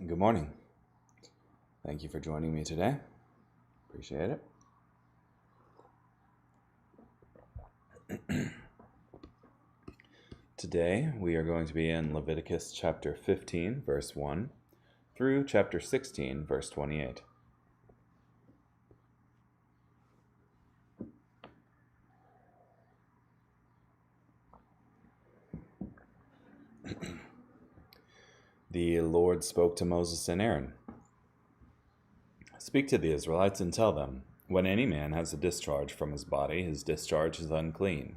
Good morning. Thank you for joining me today. Appreciate it. Today we are going to be in Leviticus chapter 15, verse 1 through chapter 16, verse 28. The Lord spoke to Moses and Aaron. Speak to the Israelites and tell them, when any man has a discharge from his body, his discharge is unclean.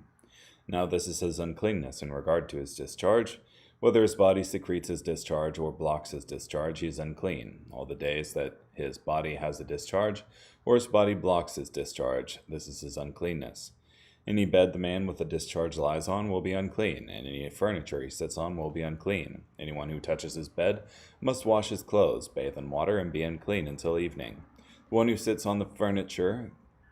Now this is his uncleanness in regard to his discharge. Whether his body secretes his discharge or blocks his discharge, he is unclean. All the days that his body has a discharge, or his body blocks his discharge, this is his uncleanness. Any bed the man with a discharge lies on will be unclean, and any furniture he sits on will be unclean. Anyone who touches his bed must wash his clothes, bathe in water, and be unclean until evening. The one who sits on the furniture,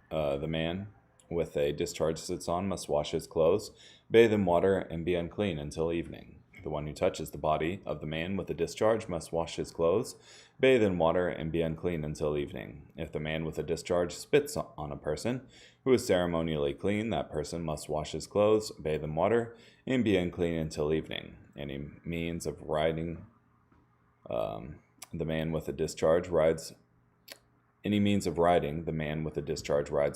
the man with a discharge sits on, must wash his clothes, bathe in water, and be unclean until evening. The one who touches the body of the man with a discharge must wash his clothes, bathe in water, and be unclean until evening. If the man with a discharge spits on a person who is ceremonially clean, that person must wash his clothes, bathe in water, and be unclean until evening. Any means of riding the man with a discharge rides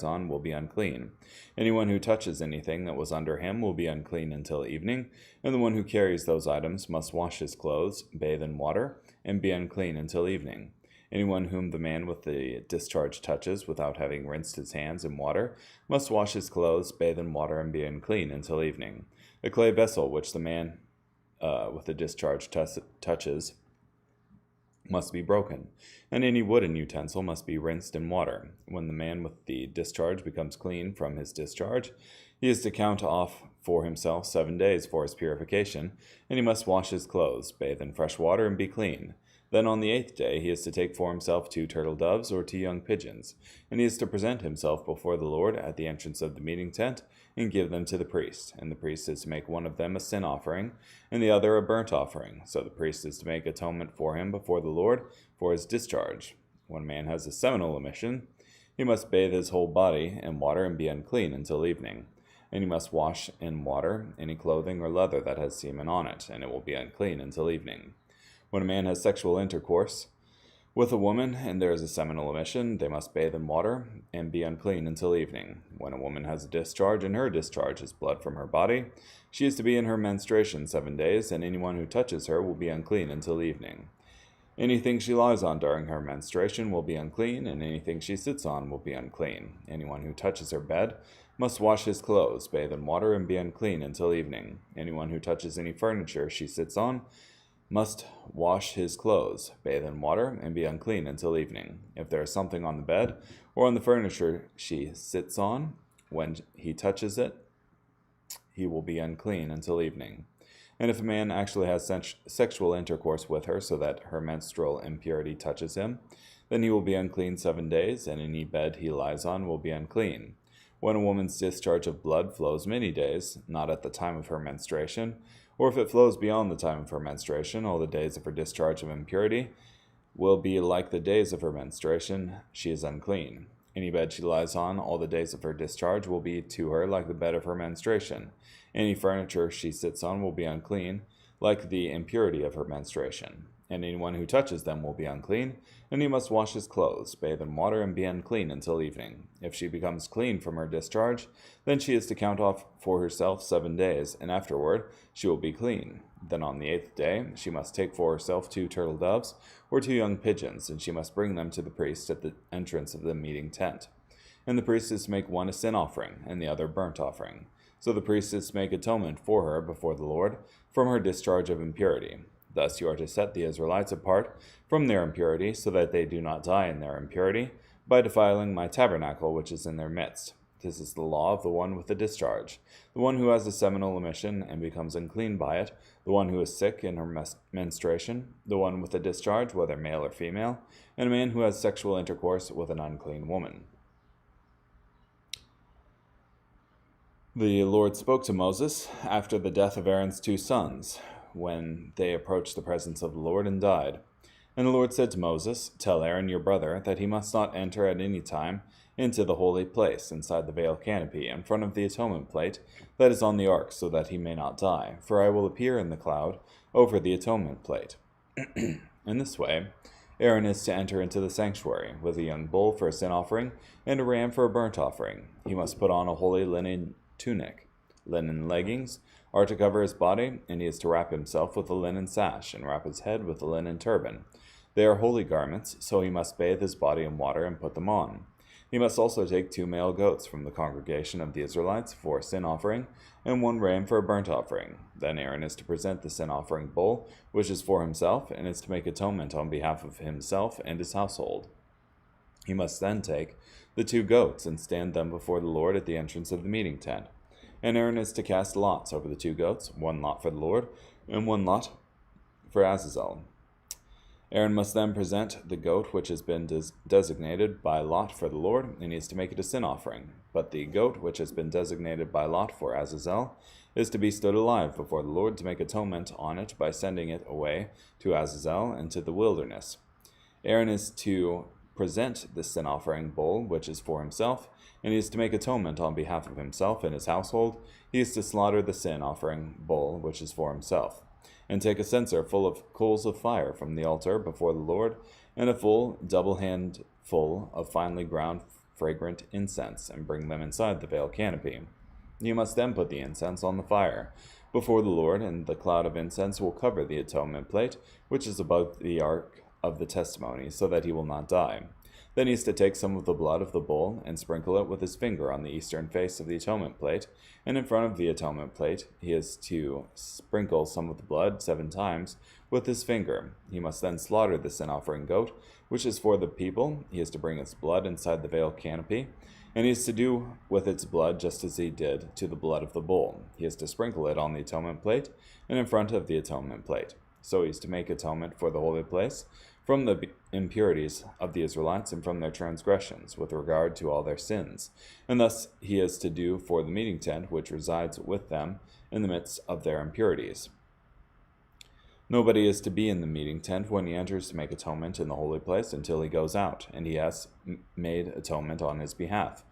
on will be unclean. Anyone who touches anything that was under him will be unclean until evening, and the one who carries those items must wash his clothes, bathe in water, and be unclean until evening. Anyone whom the man with the discharge touches without having rinsed his hands in water must wash his clothes, bathe in water, and be unclean until evening. The clay vessel which the man with the discharge touches must be broken, and any wooden utensil must be rinsed in water. When the man with the discharge becomes clean from his discharge, he is to count off for himself 7 days for his purification, and he must wash his clothes, bathe in fresh water, and be clean. Then on the 8th day he is to take for himself 2 turtle doves or 2 young pigeons, and he is to present himself before the Lord at the entrance of the meeting tent, and give them to the priest. And the priest is to make one of them a sin offering, and the other a burnt offering. So the priest is to make atonement for him before the Lord for his discharge. When a man has a seminal emission, he must bathe his whole body in water and be unclean until evening. And he must wash in water any clothing or leather that has semen on it, and it will be unclean until evening. When a man has sexual intercourse with a woman and there is a seminal emission, they must bathe in water and be unclean until evening. When a woman has a discharge and her discharge is blood from her body, she is to be in her menstruation 7 days, and anyone who touches her will be unclean until evening. Anything she lies on during her menstruation will be unclean, and anything she sits on will be unclean. Anyone who touches her bed must wash his clothes, bathe in water, and be unclean until evening. Anyone who touches any furniture she sits on must wash his clothes, bathe in water, and be unclean until evening. If there is something on the bed or on the furniture she sits on, when he touches it, he will be unclean until evening. And if a man actually has sexual intercourse with her so that her menstrual impurity touches him, then he will be unclean 7 days, and any bed he lies on will be unclean. When a woman's discharge of blood flows many days, not at the time of her menstruation, or if it flows beyond the time of her menstruation, all the days of her discharge of impurity will be like the days of her menstruation. She is unclean. Any bed she lies on, all the days of her discharge will be to her like the bed of her menstruation. Any furniture she sits on will be unclean, like the impurity of her menstruation. And anyone who touches them will be unclean, and he must wash his clothes, bathe in water, and be unclean until evening. If she becomes clean from her discharge, then she is to count off for herself 7 days, and afterward she will be clean. Then on the 8th day she must take for herself 2 turtle doves or 2 young pigeons, and she must bring them to the priest at the entrance of the meeting tent. And the priest is to make one a sin offering, and the other a burnt offering. So the priest is to make atonement for her before the Lord from her discharge of impurity. Thus you are to set the Israelites apart from their impurity, so that they do not die in their impurity, by defiling my tabernacle which is in their midst. This is the law of the one with the discharge, the one who has a seminal emission and becomes unclean by it, the one who is sick in her menstruation, the one with a discharge, whether male or female, and a man who has sexual intercourse with an unclean woman. The Lord spoke to Moses after the death of Aaron's 2 sons, when they approached the presence of the Lord and died. And the Lord said to Moses, Tell Aaron your brother that he must not enter at any time into the holy place inside the veil canopy in front of the atonement plate that is on the ark, so that he may not die, for I will appear in the cloud over the atonement plate. In this way, Aaron is to enter into the sanctuary with a young bull for a sin offering and a ram for a burnt offering. He must put on a holy linen tunic. Linen leggings are to cover his body, and he is to wrap himself with a linen sash and wrap his head with a linen turban. They are holy garments, so he must bathe his body in water and put them on. He must also take 2 male goats from the congregation of the Israelites for a sin offering, and 1 ram for a burnt offering. Then Aaron is to present the sin offering bull, which is for himself, and is to make atonement on behalf of himself and his household. He must then take the 2 goats and stand them before the Lord at the entrance of the meeting tent. And Aaron is to cast lots over the 2 goats, 1 lot for the Lord, and 1 lot for Azazel. Aaron must then present the goat which has been designated by lot for the Lord, and he is to make it a sin offering. But the goat which has been designated by lot for Azazel is to be stood alive before the Lord to make atonement on it by sending it away to Azazel and to the wilderness. Aaron is to present the sin offering bull, which is for himself, and he is to make atonement on behalf of himself and his household. He is to slaughter the sin offering bull, which is for himself, and take a censer full of coals of fire from the altar before the Lord, and a full double handful of finely ground fragrant incense, and bring them inside the veil canopy. You must then put the incense on the fire before the Lord, and the cloud of incense will cover the atonement plate, which is above the ark of the testimony, so that he will not die. Then he is to take some of the blood of the bull and sprinkle it with his finger on the eastern face of the atonement plate, and in front of the atonement plate he is to sprinkle some of the blood 7 times with his finger. He must then slaughter the sin offering goat, which is for the people. He is to bring its blood inside the veil canopy, and he is to do with its blood just as he did to the blood of the bull. He is to sprinkle it on the atonement plate and in front of the atonement plate. So he is to make atonement for the holy place from the impurities of the Israelites and from their transgressions with regard to all their sins. And thus he is to do for the meeting tent which resides with them in the midst of their impurities. Nobody is to be in the meeting tent when he enters to make atonement in the holy place until he goes out, and he has made atonement on his behalf,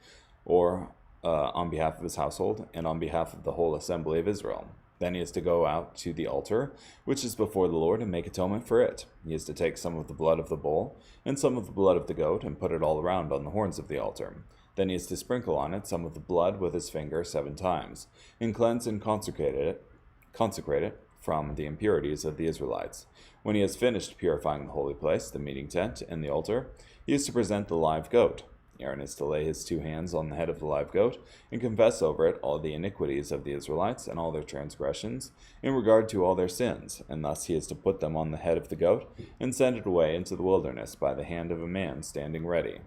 or on behalf of his household, and on behalf of the whole assembly of Israel. Then he is to go out to the altar, which is before the Lord, and make atonement for it. He is to take some of the blood of the bull, and some of the blood of the goat, and put it all around on the horns of the altar. Then he is to sprinkle on it some of the blood with his finger 7 times, and cleanse and consecrate it from the impurities of the Israelites. When he has finished purifying the holy place, the meeting tent, and the altar, he is to present the live goat. Aaron is to lay his 2 hands on the head of the live goat, and confess over it all the iniquities of the Israelites and all their transgressions, in regard to all their sins, and thus he is to put them on the head of the goat, and send it away into the wilderness by the hand of a man standing ready.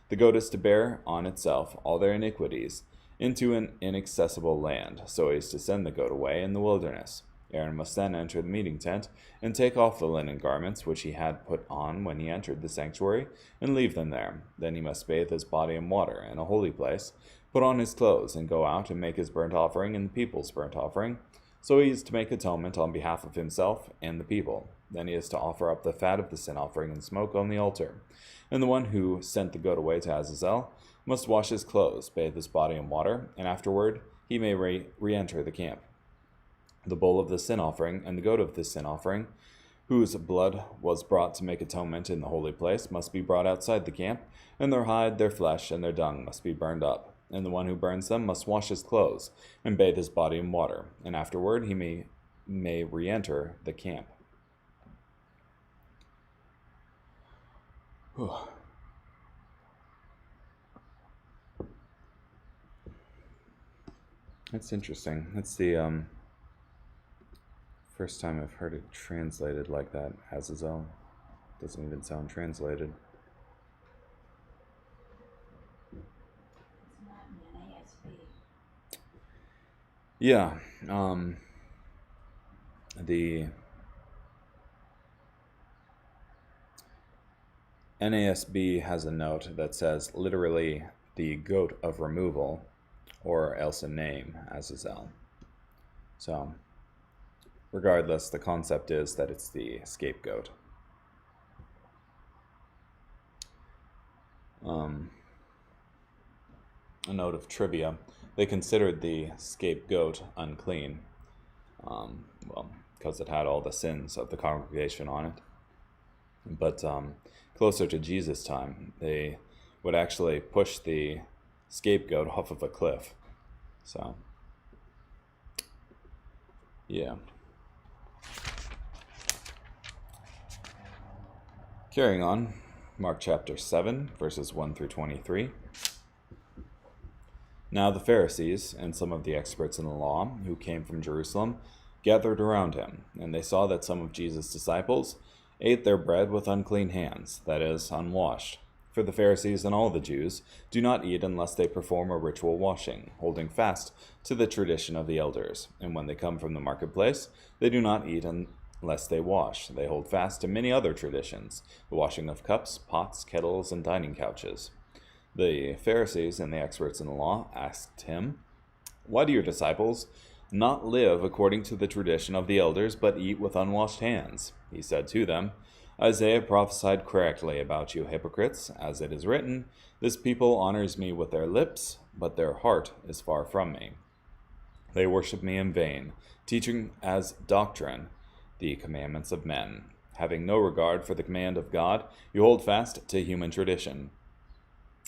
The goat is to bear on itself all their iniquities into an inaccessible land, so he is to send the goat away in the wilderness. Aaron must then enter the meeting tent, and take off the linen garments which he had put on when he entered the sanctuary, and leave them there. Then he must bathe his body in water in a holy place, put on his clothes, and go out and make his burnt offering and the people's burnt offering. So he is to make atonement on behalf of himself and the people. Then he is to offer up the fat of the sin offering and smoke on the altar. And the one who sent the goat away to Azazel must wash his clothes, bathe his body in water, and afterward he may re-enter the camp. The bull of the sin offering and the goat of the sin offering, whose blood was brought to make atonement in the holy place, must be brought outside the camp, and their hide, their flesh, and their dung must be burned up. And the one who burns them must wash his clothes, and bathe his body in water, and afterward he may re-enter the camp. That's interesting. That's the first time I've heard it translated like that. Azazel doesn't even sound translated. Yeah, the NASB has a note that says literally the goat of removal, or else a name, Azazel. So, regardless, the concept is that it's the scapegoat. A note of trivia: they considered the scapegoat unclean, because it had all the sins of the congregation on it. But closer to Jesus' time, they would actually push the scapegoat off of a cliff. So, yeah. Carrying on, Mark chapter 7, verses 1 through 23. Now the Pharisees and some of the experts in the law who came from Jerusalem gathered around him, and they saw that some of Jesus' disciples ate their bread with unclean hands, that is, unwashed. For the Pharisees and all the Jews do not eat unless they perform a ritual washing, holding fast to the tradition of the elders. And when they come from the marketplace, they do not eat unless they wash. They hold fast to many other traditions, the washing of cups, pots, kettles, and dining couches. The Pharisees and the experts in the law asked him, "Why do your disciples not live according to the tradition of the elders, but eat with unwashed hands?" He said to them, "Isaiah prophesied correctly about you hypocrites, as it is written, 'This people honors me with their lips, but their heart is far from me. They worship me in vain, teaching as doctrine the commandments of men. Having no regard for the command of God, you hold fast to human tradition.'"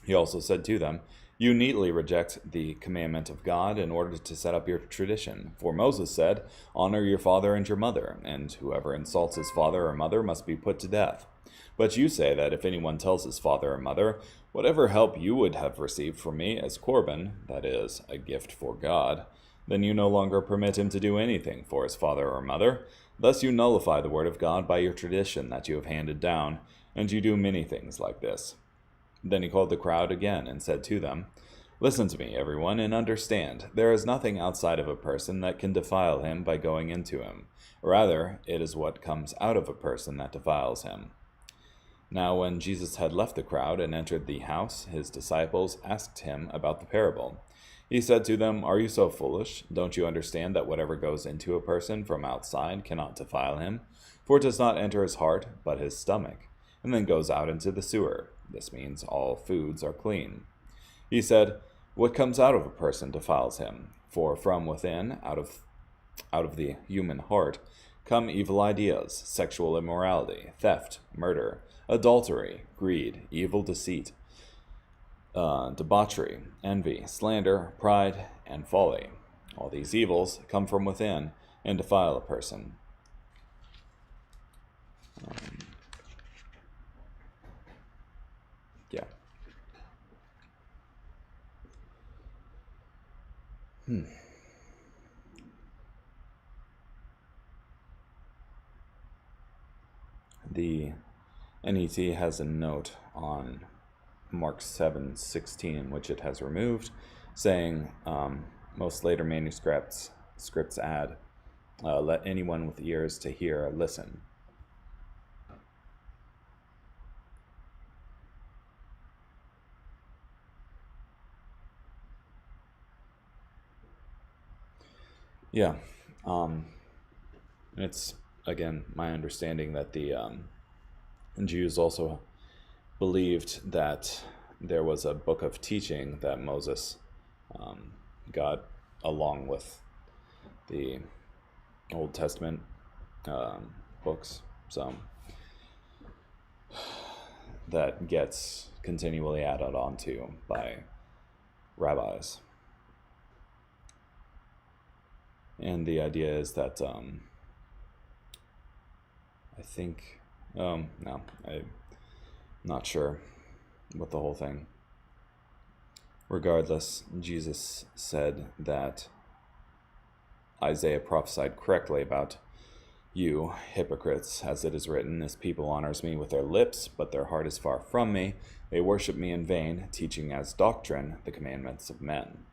He also said to them, "You neatly reject the commandment of God in order to set up your tradition. For Moses said, 'Honor your father and your mother,' and whoever insults his father or mother must be put to death. But you say that if anyone tells his father or mother, 'Whatever help you would have received from me as Corban,' that is, a gift for God, then you no longer permit him to do anything for his father or mother. Thus you nullify the word of God by your tradition that you have handed down, and you do many things like this." Then he called the crowd again and said to them, "Listen to me, everyone, and understand. There is nothing outside of a person that can defile him by going into him. Rather, it is what comes out of a person that defiles him." Now when Jesus had left the crowd and entered the house, his disciples asked him about the parable. He said to them, "Are you so foolish? Don't you understand that whatever goes into a person from outside cannot defile him? For it does not enter his heart, but his stomach, and then goes out into the sewer. This means all foods are clean." He said, "What comes out of a person defiles him, for from within, out of the human heart, come evil ideas, sexual immorality, theft, murder, adultery, greed, evil deceit, debauchery, envy, slander, pride, and folly. All these evils come from within and defile a person." Yeah. The NET has a note on Mark 7:16, which it has removed, saying most later manuscripts add, "Let anyone with ears to hear listen." Yeah. It's, again, my understanding that the Jews also believed that there was a book of teaching that Moses got along with the Old Testament books, so that gets continually added onto by rabbis. And the idea is that I think, no, I'm not sure what the whole thing. Regardless, Jesus said that Isaiah prophesied correctly about you hypocrites, as it is written, "This people honors me with their lips, but their heart is far from me. They worship me in vain, teaching as doctrine the commandments of men."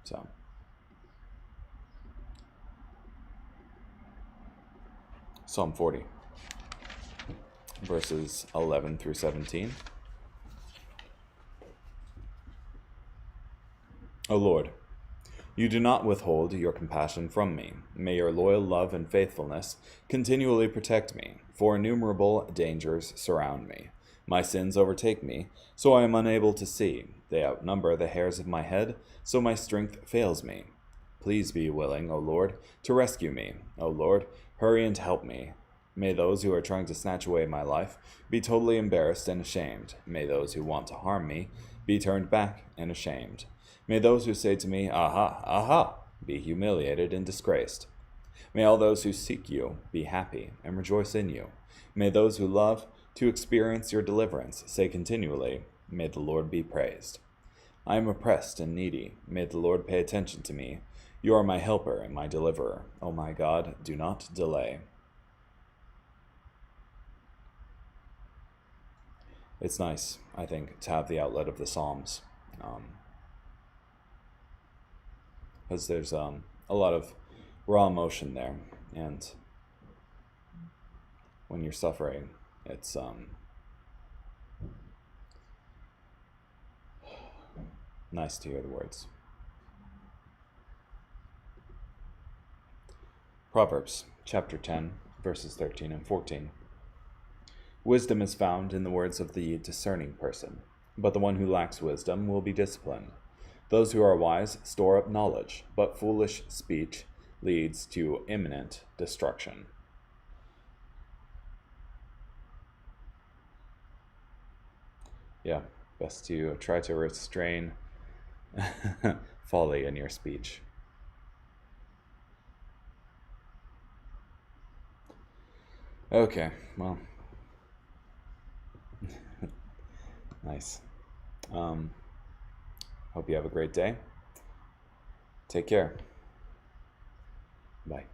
So, Psalm 40, verses 11 through 17. O Lord, you do not withhold your compassion from me. May your loyal love and faithfulness continually protect me, for innumerable dangers surround me. My sins overtake me, so I am unable to see. They outnumber the hairs of my head, so my strength fails me. Please be willing, O Lord, to rescue me. O Lord, hurry and help me. May those who are trying to snatch away my life be totally embarrassed and ashamed. May those who want to harm me be turned back and ashamed. May those who say to me, Aha, aha, be humiliated and disgraced. May all those who seek you be happy and rejoice in you. May those who love to experience your deliverance say continually, May the Lord be praised. I am oppressed and needy. May the Lord pay attention to me. You are my helper and my deliverer. O my God, do not delay. It's nice, I think, to have the outlet of the Psalms, because there's a lot of raw emotion there, and when you're suffering, it's nice to hear the words. Proverbs chapter 10, verses 13 and 14. Wisdom is found in the words of the discerning person, but the one who lacks wisdom will be disciplined. Those who are wise store up knowledge, but foolish speech leads to imminent destruction. Yeah, best to try to restrain folly in your speech. Okay, well, nice. Hope you have a great day. Take care. Bye.